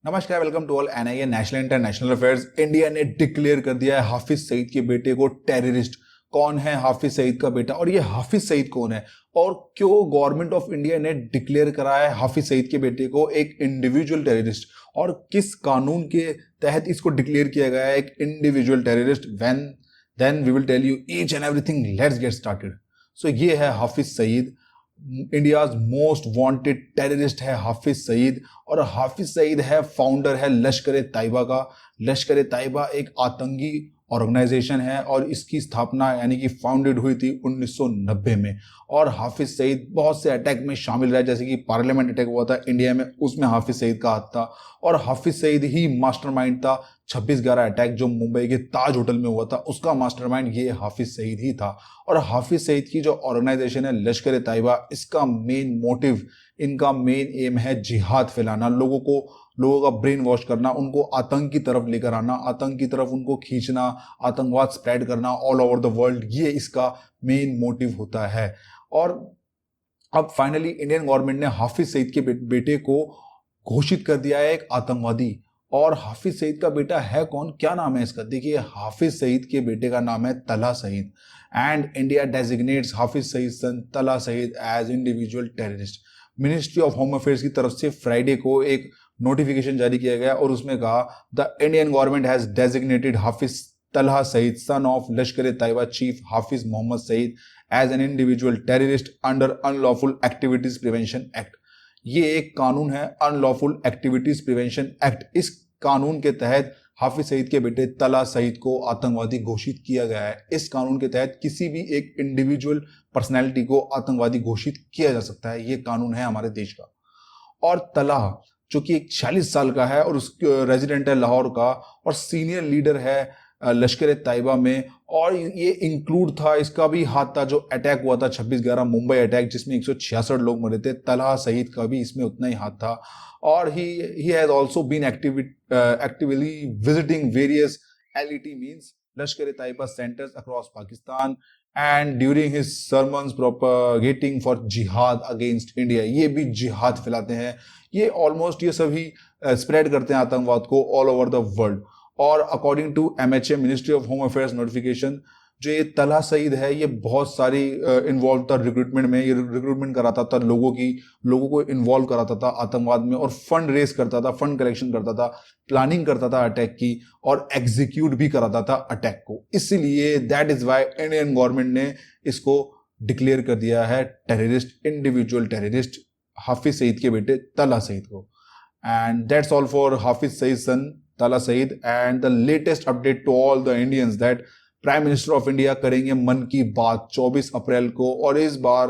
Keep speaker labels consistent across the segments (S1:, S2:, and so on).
S1: नमस्कार, welcome to all NIA national international affairs. India ने declare कर दिया है हाफिज सईद के बेटे को टेररिस्ट। कौन है हाफिज सईद का बेटा और ये हाफिज सईद कौन है और क्यों गवर्नमेंट ऑफ इंडिया ने डिक्लेयर करा है हाफिज सईद के बेटे को एक इंडिविजुअल टेररिस्ट और किस कानून के तहत इसको डिक्लेयर किया गया है एक individual terrorist. When then we will tell you each and everything. Let's get started. So ये है Hafiz Saeed, India's most wanted terrorist है हाफिज सईद। और हाफिज सईद है फाउंडर है लश्कर तैयबा का। लश्कर तैयबा एक आतंकी ऑर्गेनाइजेशन है और इसकी स्थापना यानी कि फाउंडेड हुई थी 1990 में। और हाफिज सईद बहुत से अटैक में शामिल रहा, जैसे कि पार्लियामेंट अटैक हुआ था इंडिया में, उसमें हाफिज सईद का हाथ था। और हाफिज सईद ही मास्टरमाइंड था 26/11 अटैक जो मुंबई के ताज होटल में हुआ था, उसका मास्टरमाइंड ये हाफिज सईद ही था। और हाफिज सईद की जो ऑर्गेनाइजेशन है लश्कर तैयबा, इसका मेन मोटिव, इनका मेन एम है जिहाद फैलाना, लोगों का ब्रेन वॉश करना, उनको आतंक की तरफ लेकर आना, आतंक की तरफ उनको खींचना, आतंकवाद स्प्रेड करना ऑल ओवर द वर्ल्ड, ये इसका मेन मोटिव होता है। और अब फाइनली इंडियन गवर्नमेंट ने हाफिज सईद के बेटे को घोषित कर दिया है एक आतंकवादी। और हाफिज सईद का बेटा है कौन, क्या नाम है इसका? देखिए, हाफिज सईद के बेटे का नाम है Talha Saeed and India designates Hafiz Saeed son Talha Saeed as individual terrorist. Ministry of home affairs की तरफ से फ्राइडे को एक नोटिफिकेशन जारी किया गया और उसमें कहा the Indian government has designated Hafiz Talha Saeed son of Lashkar Taiba chief Hafiz Mohammad Saeed as an individual terrorist under unlawful activities prevention act. ये एक कानून है, अनलॉफुल एक्टिविटीज प्रिवेंशन एक्ट। इस कानून के तहत हाफिज सईद के बेटे तला सईद को आतंकवादी घोषित किया गया है। इस कानून के तहत किसी भी एक इंडिविजुअल पर्सनैलिटी को आतंकवादी घोषित किया जा सकता है, ये कानून है हमारे देश का। और तला जो कि एक 46 साल का है और उस रेजिडेंट है लाहौर का और सीनियर लीडर है लश्कर तैयबा में। और ये इंक्लूड था, इसका भी हाथ था जो अटैक हुआ था 26/11 मुंबई अटैक, जिसमें 166 लोग मरे थे। तलहा सईद का भी इसमें उतना ही हाथ था। और he has also been actively visiting various LET means Lashkar Taiba centres across Pakistan and during his sermons propagating for jihad against India. ये भी जिहाद फैलाते हैं, ये ऑलमोस्ट ये सभी स्प्रेड करते हैं आतंकवाद को ऑल ओवर द वर्ल्ड। और according to MHA ministry of home affairs notification, जो ये तला सईद है ये बहुत सारी इन्वॉल्व था रिक्रूटमेंट में। ये रिक्रूटमेंट कराता था लोगों को इन्वॉल्व कराता था आतंकवाद में और फंड रेज करता था, फंड कलेक्शन करता था, प्लानिंग करता था अटैक की और एग्जीक्यूट भी कराता था अटैक को। इसीलिए that is why Indian government ने इसको डिक्लेयर कर दिया है terrorist, individual terrorist, Hafiz Saeed के बेटे तला सईद को। And that's all for Hafiz Saeed son Talha Saeed. And the latest update to all the Indians that prime minister of India करेंगे मन की बात 24 अप्रैल को। और इस बार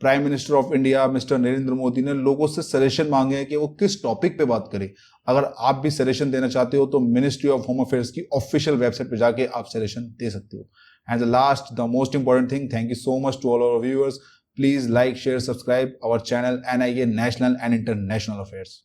S1: prime minister of India mister Narendra Modi ने लोगों से सजेशन मांगे हैं कि वो किस टॉपिक पे बात करें। अगर आप भी सजेशन देना चाहते हो तो मिनिस्ट्री ऑफ होम अफेयर्स की ऑफिशियल वेबसाइट पे जाके आप सजेशन दे सकते हो। And the last, the most important thing, thank you so much to all our viewers. Please like, share, subscribe our channel NIA national and international affairs.